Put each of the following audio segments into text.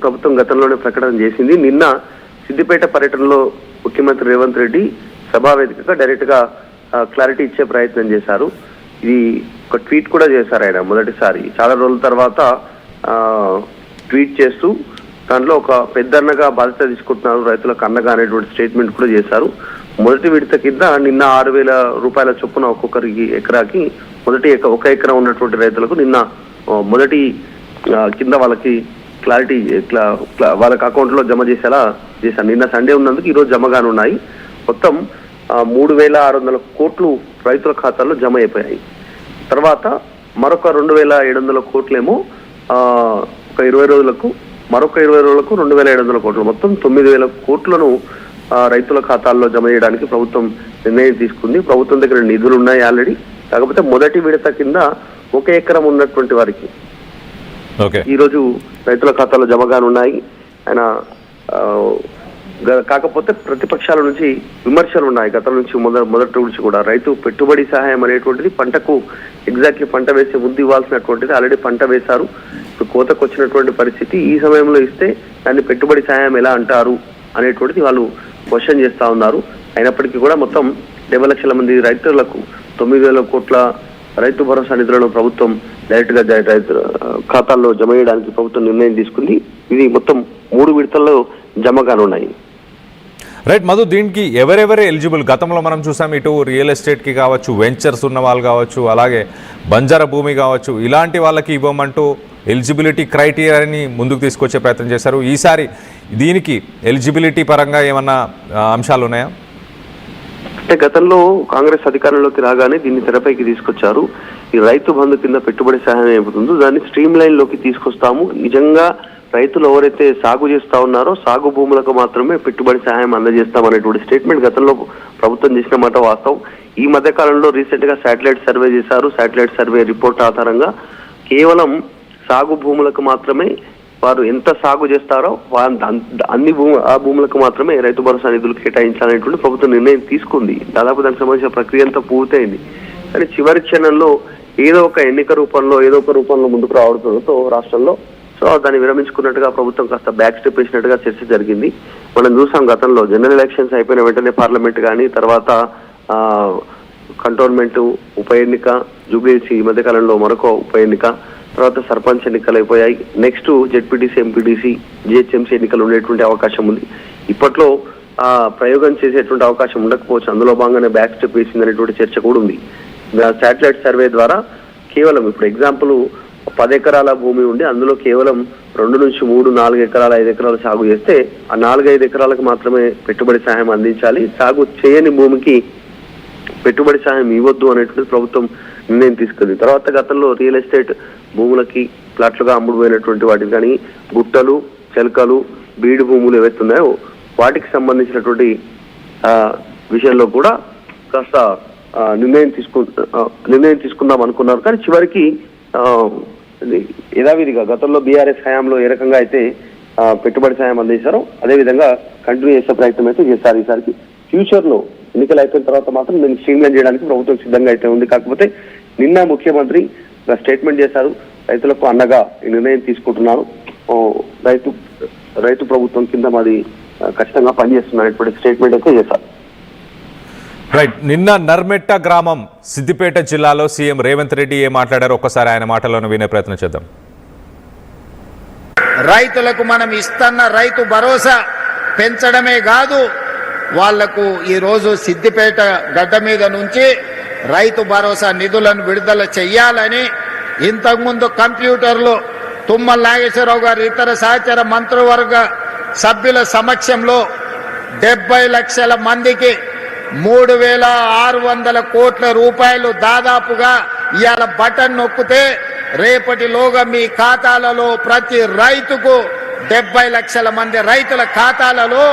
ప్రభుత్వం గతంలోనే ప్రకటన చేసింది. నిన్న సిద్దిపేట పర్యటనలో ముఖ్యమంత్రి రేవంత్ రెడ్డి సభావేదికగా డైరెక్ట్ గా క్లారిటీ ఇచ్చే ప్రయత్నం చేశారు. ఇది ఒక ట్వీట్ కూడా చేశారు ఆయన మొదటిసారి చాలా రోజుల తర్వాత ట్వీట్ చేస్తూ దాంట్లో ఒక పెద్దన్నగా బాధ్యత తీసుకుంటున్నారు రైతులకు అన్నగా అనేటువంటి స్టేట్మెంట్ కూడా చేశారు. మొదటి విడత కింద నిన్న 6,000 రూపాయల చొప్పున ఒక్కొక్కరికి ఎకరాకి మొదటి ఒక ఎకరం ఉన్నటువంటి రైతులకు నిన్న మొదటి కింద వాళ్ళకి క్లారిటీ వాళ్ళకి అకౌంట్ లో జమ చేసేలా చేశారు. నిన్న సండే ఉన్నందుకు ఈరోజు జమ కానున్నాయి. మొత్తం 3,600 కోట్లు రైతుల ఖాతాల్లో జమ అయిపోయాయి. తర్వాత మరొక 2,700 కోట్లేమో ఒక 20 రోజులకు, మరొక 20 రోజులకు 2,700 కోట్లు, మొత్తం 9,000 కోట్లను రైతుల ఖాతాల్లో జమ చేయడానికి ప్రభుత్వం నిర్ణయం తీసుకుంది. ప్రభుత్వం దగ్గర నిధులు ఉన్నాయి ఆల్రెడీ. కాకపోతే మొదటి విడత కింద 1 ఎకరం ఉన్నటువంటి వారికి ఈరోజు రైతుల ఖాతాలో జమ కానున్నాయి. ఆయన కాకపోతే ప్రతిపక్షాల నుంచి విమర్శలు ఉన్నాయి గతం నుంచి మొదటి నుంచి కూడా. రైతు పెట్టుబడి సహాయం అనేటువంటిది పంటకు ఎగ్జాక్ట్లీ పంట వేసే ముందు ఇవ్వాల్సినటువంటిది ఆల్రెడీ పంట వేశారు. ఇప్పుడు కోతకు వచ్చినటువంటి పరిస్థితి ఈ సమయంలో ఇస్తే దాన్ని పెట్టుబడి సహాయం ఎలా అంటారు అనేటువంటిది వాళ్ళు క్వశ్చన్ చేస్తా ఉన్నారు. అయినప్పటికీ కూడా మొత్తం 70 లక్షల మంది రైతులకు 9,000 కోట్ల రైతు భరోసా నిధులను ప్రభుత్వం డైరెక్ట్ గా రైతు ఖాతాల్లో జమ చేయడానికి ప్రభుత్వం నిర్ణయం తీసుకుంది. ఇది మొత్తం 3 విడతల్లో జమ కానున్నాయి. రైట్ మధు, దీనికి ఎవరెవరే ఎలిజిబుల్? గతంలో మనం చూసాం, ఇటు రియల్ ఎస్టేట్కి కావచ్చు, వెంచర్స్ ఉన్న వాళ్ళు కావచ్చు, అలాగే బంజారా భూమి కావచ్చు, ఇలాంటి వాళ్ళకి ఇవ్వమంటూ ఎలిజిబిలిటీ క్రైటీరియాని ముందుకు తీసుకొచ్చే ప్రయత్నం చేశారు. ఈసారి దీనికి ఎలిజిబిలిటీ పరంగా ఏమన్నా అంశాలు ఉన్నాయా? అంటే గతంలో కాంగ్రెస్ అధికారంలోకి రాగానే దీన్ని తెరపైకి తీసుకొచ్చారు. ఈ రైతు బంధు కింద పెట్టుబడి సహాయం ఏమవుతుందో దాన్ని స్ట్రీమ్ లైన్ లోకి తీసుకొస్తాము. నిజంగా రైతులు ఎవరైతే సాగు చేస్తా ఉన్నారో సాగు భూములకు మాత్రమే పెట్టుబడి సహాయం అందజేస్తాం అనేటువంటి స్టేట్మెంట్ గతంలో ప్రభుత్వం చేసిన మాట వాస్తవం. ఈ మధ్య కాలంలో రీసెంట్ గా శాటిలైట్ సర్వే చేశారు. శాటిలైట్ సర్వే రిపోర్ట్ ఆధారంగా కేవలం సాగు భూములకు మాత్రమే వారు ఎంత సాగు చేస్తారో అన్ని ఆ భూములకు మాత్రమే రైతు భరోసా నిధులు కేటాయించాలనేటువంటి ప్రభుత్వం నిర్ణయం తీసుకుంది. దాదాపు దానికి సంబంధించిన ప్రక్రియ అంతా పూర్తయింది. కానీ చివరి క్షణంలో ఏదో ఒక ఎన్నిక రూపంలో ఏదో ఒక రూపంలో ముందుకు రావడంతో రాష్ట్రంలో దాన్ని విరమించుకున్నట్టుగా ప్రభుత్వం కాస్త బ్యాక్ స్టెప్ వేసినట్టుగా చర్చ జరిగింది. మనం చూసాం గతంలో జనరల్ ఎలక్షన్స్ అయిపోయిన వెంటనే పార్లమెంట్ కానీ, తర్వాత కంటోన్మెంట్ ఉప ఎన్నిక, జూబ్లీహిల్స్ ఈ మధ్య కాలంలో మరొక ఉప ఎన్నిక, తర్వాత సర్పంచ్ ఎన్నికలు అయిపోయాయి. నెక్స్ట్ జెడ్పీటీసీ, ఎంపీటీసీ, జిహెచ్ఎంసీ ఎన్నికలు ఉండేటువంటి అవకాశం ఉంది. ఇప్పట్లో ప్రయోగం చేసేటువంటి అవకాశం ఉండకపోవచ్చు. అందులో భాగంగానే బ్యాక్ స్టెప్ వేసింది అనేటువంటి చర్చ కూడా ఉంది. శాటిలైట్ సర్వే ద్వారా కేవలం ఇప్పుడు ఎగ్జాంపుల్ 10 ఎకరాల భూమి ఉండి అందులో కేవలం 2 నుంచి 3, 4 ఎకరాలు, 5 ఎకరాలు సాగు చేస్తే ఆ 4-5 ఎకరాలకు మాత్రమే పెట్టుబడి సహాయం అందించాలి. సాగు చేయని భూమికి పెట్టుబడి సహాయం ఇవ్వద్దు అనేటువంటి ప్రభుత్వం నిర్ణయం తీసుకుంది. తర్వాత గతంలో రియల్ ఎస్టేట్ భూములకి ప్లాట్లుగా అమ్ముడుపోయినటువంటి వాటికి కానీ, గుట్టలు, చెలకలు, బీడు భూములు ఏవైతున్నాయో వాటికి సంబంధించినటువంటి విషయంలో కూడా కాస్త నిర్ణయం తీసుకుందాం అనుకున్నారు. కానీ చివరికి యథావిధిగా గతంలో బీఆర్ఎస్ హయాంలో ఏ రకంగా అయితే పెట్టుబడి సాయం అందించారో అదేవిధంగా కంటిన్యూ చేసే ప్రయత్నం అయితే చేస్తారు. ఈసారికి ఫ్యూచర్ లో ఎన్నికలు అయిపోయిన తర్వాత మాత్రం దీన్ని స్ట్రీమ్లైన్ చేయడానికి ప్రభుత్వం సిద్ధంగా అయితే ఉంది. కాకపోతే నిన్న ముఖ్యమంత్రి స్టేట్మెంట్ చేశారు, రైతులకు అన్నగా ఈ నిర్ణయం తీసుకుంటున్నారు, రైతు ప్రభుత్వం కింద మాది ఖచ్చితంగా పనిచేస్తున్నటువంటి స్టేట్మెంట్ అయితే చేశారు. రైట్, నిన్న నర్మెట్ట గ్రామం సిద్దిపేట జిల్లాలో సీఎం రేవంత్ రెడ్డి ఏం మాట్లాడారో ఒక్కసారి ఆయన మాటలను వినే ప్రయత్నం చేద్దాం. రైతులకు మనం ఇస్తున్న రైతు భరోసా పెంచడమే కాదు, వాళ్లకు ఈరోజు సిద్దిపేట గడ్డ మీద నుంచి రైతు భరోసా నిధులను విడుదల చెయ్యాలని ఇంతకుముందు కంప్యూటర్లో తుమ్మల నాగేశ్వరరావు గారు ఇతర సహచర మంత్రివర్గ సభ్యుల సమక్షంలో 70 లక్షల మందికి 3,600 కోట్ల రూపాయలు దాదాపుగా ఇవాళ బటన్ నొక్కితే రేపటిలోగా మీ ఖాతాలలో ప్రతి రైతుకు 70 లక్షల మంది రైతుల ఖాతాలలో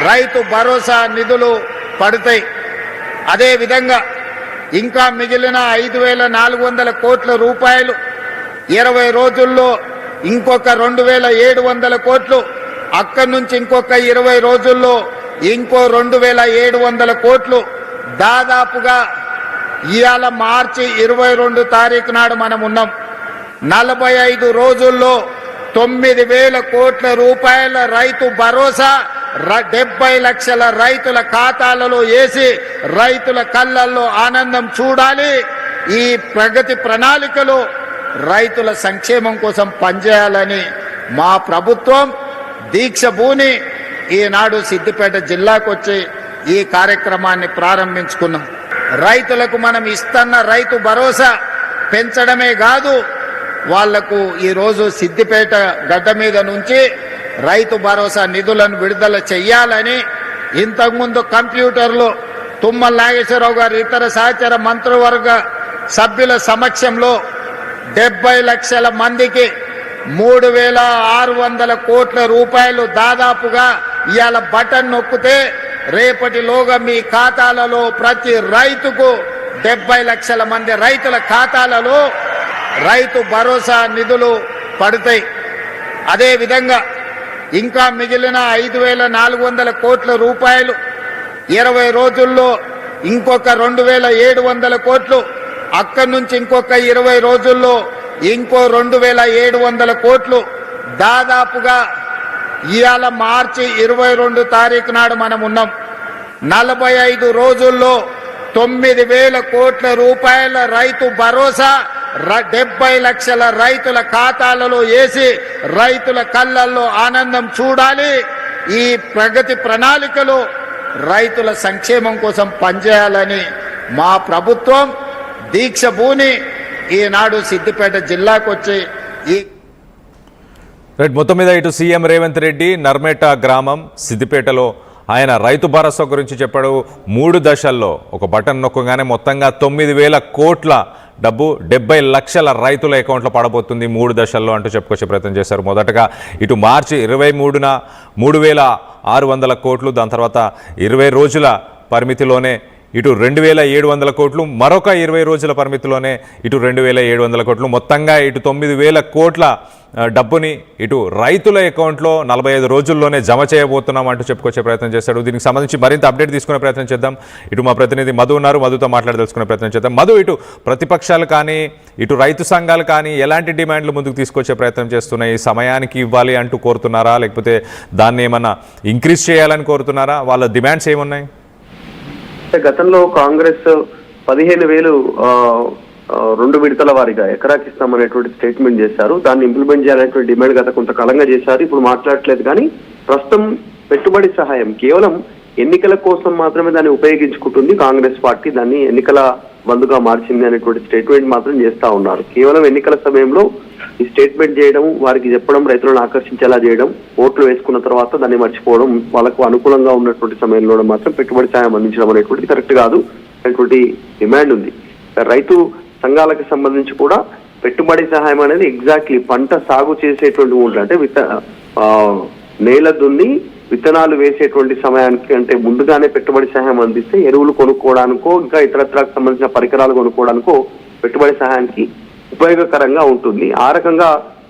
రైతు భరోసా నిధులు పడతాయి. అదేవిధంగా ఇంకా మిగిలిన 5,400 కోట్ల రూపాయలు 20 రోజుల్లో ఇంకొక 2,700 కోట్లు, అక్కడి నుంచి ఇంకొక 20 రోజుల్లో ఇంకో 2,700 కోట్లు, దాదాపుగా ఇవాళ మార్చి 22 తారీఖు నాడు మనం ఉన్నాం. 45 రోజుల్లో 9,000 కోట్ల రూపాయల రైతు భరోసా 70 లక్షల రైతుల ఖాతాలలో వేసి రైతుల కళ్ళల్లో ఆనందం చూడాలి. ఈ ప్రగతి ప్రణాళికలో రైతుల సంక్షేమం కోసం పనిచేయాలని మా ప్రభుత్వం దీక్ష భూని ఈనాడు సిద్దిపేట జిల్లాకు వచ్చి ఈ కార్యక్రమాన్ని ప్రారంభించుకున్నాం. రైతులకు మనం ఇస్తున్న రైతు భరోసా పెంచడమే కాదు, వాళ్లకు ఈరోజు సిద్దిపేట గడ్డ మీద నుంచి రైతు భరోసా నిధులను విడుదల చెయ్యాలని ఇంతకుముందు కంప్యూటర్లో తుమ్మల నాగేశ్వరరావు గారు ఇతర సహచర మంత్రివర్గ సభ్యుల సమక్షంలో 70 లక్షల మందికి 3,600 కోట్ల రూపాయలు దాదాపుగా ఇవాళ బటన్ నొక్కితే రేపటిలోగా మీ ఖాతాలలో ప్రతి రైతుకు 70 లక్షల మంది రైతుల ఖాతాలలో రైతు భరోసా నిధులు పడతాయి. అదేవిధంగా ఇంకా మిగిలిన 5,400 కోట్ల రూపాయలు 20 రోజుల్లో ఇంకొక 2,700 కోట్లు, అక్కడి నుంచి ఇంకొక 20 రోజుల్లో ఇంకో 2,700 కోట్లు, దాదాపుగా ఇవాళ మార్చి 22 తారీఖు నాడు మనం ఉన్నాం. 45 రోజుల్లో 9,000 కోట్ల రూపాయల రైతు భరోసా 70 లక్షల రైతుల ఖాతాలలో వేసి రైతుల కళ్ళల్లో ఆనందం చూడాలి. ఈ ప్రగతి ప్రణాళికలో రైతుల సంక్షేమం కోసం పనిచేయాలని మా ప్రభుత్వం దీక్ష భూని ఈనాడు సిద్దిపేట జిల్లాకు వచ్చి ఈ రైట్. మొత్తం మీద ఇటు సీఎం రేవంత్ రెడ్డి నర్మేట గ్రామం సిద్దిపేటలో ఆయన రైతు భరోసా గురించి చెప్పాడు. 3 దశల్లో ఒక బటన్ నొక్కగానే మొత్తంగా 9,000 కోట్ల డబ్బు 70 లక్షల రైతుల అకౌంట్లో పడబోతుంది 3 దశల్లో అంటూ చెప్పుకొచ్చే ప్రయత్నం చేశారు. మొదటగా ఇటు మార్చి 23న 3,600 కోట్లు, దాని తర్వాత 20 రోజుల పరిమితిలోనే ఇటు 2,700 కోట్లు, మరొక 20 రోజుల పరిమితిలోనే ఇటు 2,700 కోట్లు, మొత్తంగా ఇటు 9,000 కోట్ల డబ్బుని ఇటు రైతుల అకౌంట్లో 45 రోజుల్లోనే జమ చేయబోతున్నాం అంటూ చెప్పుకొచ్చే ప్రయత్నం చేశాడు. దీనికి సంబంధించి మరింత అప్డేట్ తీసుకునే ప్రయత్నం చేద్దాం. ఇటు మా ప్రతినిధి మధు ఉన్నారు, మధుతో మాట్లాడదలుచుకునే ప్రయత్నం చేద్దాం. మధు, ఇటు ప్రతిపక్షాలు కానీ ఇటు రైతు సంఘాలు కానీ ఎలాంటి డిమాండ్లు ముందుకు తీసుకొచ్చే ప్రయత్నం చేస్తున్నాయి? సమయానికి ఇవ్వాలి అంటూ కోరుతున్నారా, లేకపోతే దాన్ని ఏమన్నా ఇంక్రీజ్ చేయాలని కోరుతున్నారా? వాళ్ళ డిమాండ్స్ ఏమున్నాయి? గతంలో కాంగ్రెస్ 15,000 2 విడతల వారీగా ఎకరాకి ఇస్తామనేటువంటి స్టేట్మెంట్ చేశారు. దాన్ని ఇంప్లిమెంట్ చేయాలనేటువంటి డిమాండ్ గత కొంతకాలంగా చేశారు. ఇప్పుడు మాట్లాడట్లేదు. కానీ ప్రస్తుతం పెట్టుబడి సహాయం కేవలం ఎన్నికల కోసం మాత్రమే దాన్ని ఉపయోగించుకుంటుంది కాంగ్రెస్ పార్టీ. దాన్ని ఎన్నికల బంధుగా మార్చింది అనేటువంటి స్టేట్మెంట్ మాత్రం చేస్తా ఉన్నారు. కేవలం ఎన్నికల సమయంలో ఈ స్టేట్మెంట్ చేయడం, వారికి చెప్పడం, రైతులను ఆకర్షించేలా చేయడం, ఓట్లు వేసుకున్న తర్వాత దాన్ని మర్చిపోవడం, వాళ్ళకు అనుకూలంగా ఉన్నటువంటి సమయంలో మాత్రం పెట్టుబడి సాయం అందించడం అనేటువంటిది కరెక్ట్ కాదు అనేటువంటి డిమాండ్ ఉంది. రైతు సంఘాలకు సంబంధించి కూడా పెట్టుబడి సహాయం అనేది ఎగ్జాక్ట్లీ పంట సాగు చేసేటువంటి ఉంటుంది. అంటే నేల దున్ని విత్తనాలు వేసేటువంటి సమయానికి అంటే ముందుగానే పెట్టుబడి సహాయం అందిస్తే ఎరువులు కొనుక్కోవడానికో ఇంకా ఇతరత్రకు సంబంధించిన పరికరాలు కొనుక్కోవడానికో పెట్టుబడి సహాయానికి ఉపయోగకరంగా ఉంటుంది. ఆ రకంగా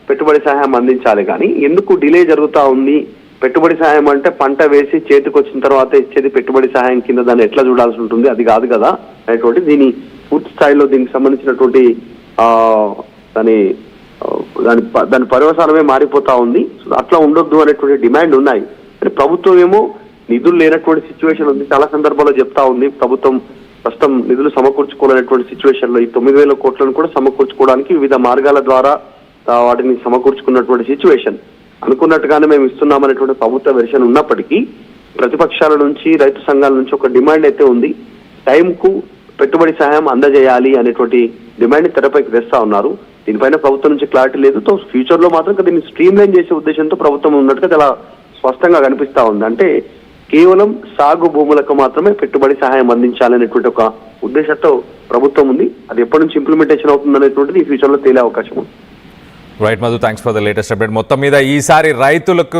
పెట్టుబడి సహాయం అందించాలి. కానీ ఎందుకు డిలే జరుగుతూ ఉంది? పెట్టుబడి సహాయం అంటే పంట వేసి చేతికి వచ్చిన తర్వాత ఇచ్చేది పెట్టుబడి సహాయం కింద దాన్ని ఎట్లా చూడాల్సి ఉంటుంది? అది కాదు కదా అనేటువంటి దీని పూర్తి స్థాయిలో దీనికి సంబంధించినటువంటి దాని పర్యవసానమే మారిపోతా ఉంది. అట్లా ఉండొద్దు అనేటువంటి డిమాండ్ ఉన్నాయి. కానీ ప్రభుత్వం ఏమో నిధులు లేనటువంటి సిచ్యువేషన్ ఉంది. చాలా సందర్భాల్లో చెప్తా ఉంది ప్రభుత్వం ప్రస్తుతం నిధులు సమకూర్చుకోవాలనేటువంటి సిచ్యువేషన్ లో ఈ 9,000 కోట్లను కూడా సమకూర్చుకోవడానికి వివిధ మార్గాల ద్వారా వాటిని సమకూర్చుకున్నటువంటి సిచ్యువేషన్. అనుకున్నట్టుగానే మేము ఇస్తున్నామనేటువంటి ప్రభుత్వ వెర్షన్ ఉన్నప్పటికీ ప్రతిపక్షాల నుంచి రైతు సంఘాల నుంచి ఒక డిమాండ్ అయితే ఉంది. టైంకు పెట్టుబడి సహాయం అందజేయాలి అనేటువంటి డిమాండ్ తెరపైకి తెస్తా ఉన్నారు. దీనిపైన ప్రభుత్వం నుంచి క్లారిటీ లేదు. ఫ్యూచర్ లో మాత్రం దీన్ని స్ట్రీమ్ లైన్ చేసే ఉద్దేశంతో ప్రభుత్వం ఉన్నట్టుగా చాలా స్పష్టంగా కనిపిస్తా ఉంది. అంటే కేవలం సాగు భూములకు మాత్రమే పెట్టుబడి సహాయం అందించాలనేటువంటి ఒక ఉద్దేశంతో ప్రభుత్వం ఉంది. అది ఎప్పటి నుంచి ఇంప్లిమెంటేషన్ అవుతుంది అనేటువంటిది ఈ ఫ్యూచర్ లో తేలే అవకాశం ఉంది. Right Madhu, thanks for the latest update. మొత్తం మీద ఈసారి రైతులకు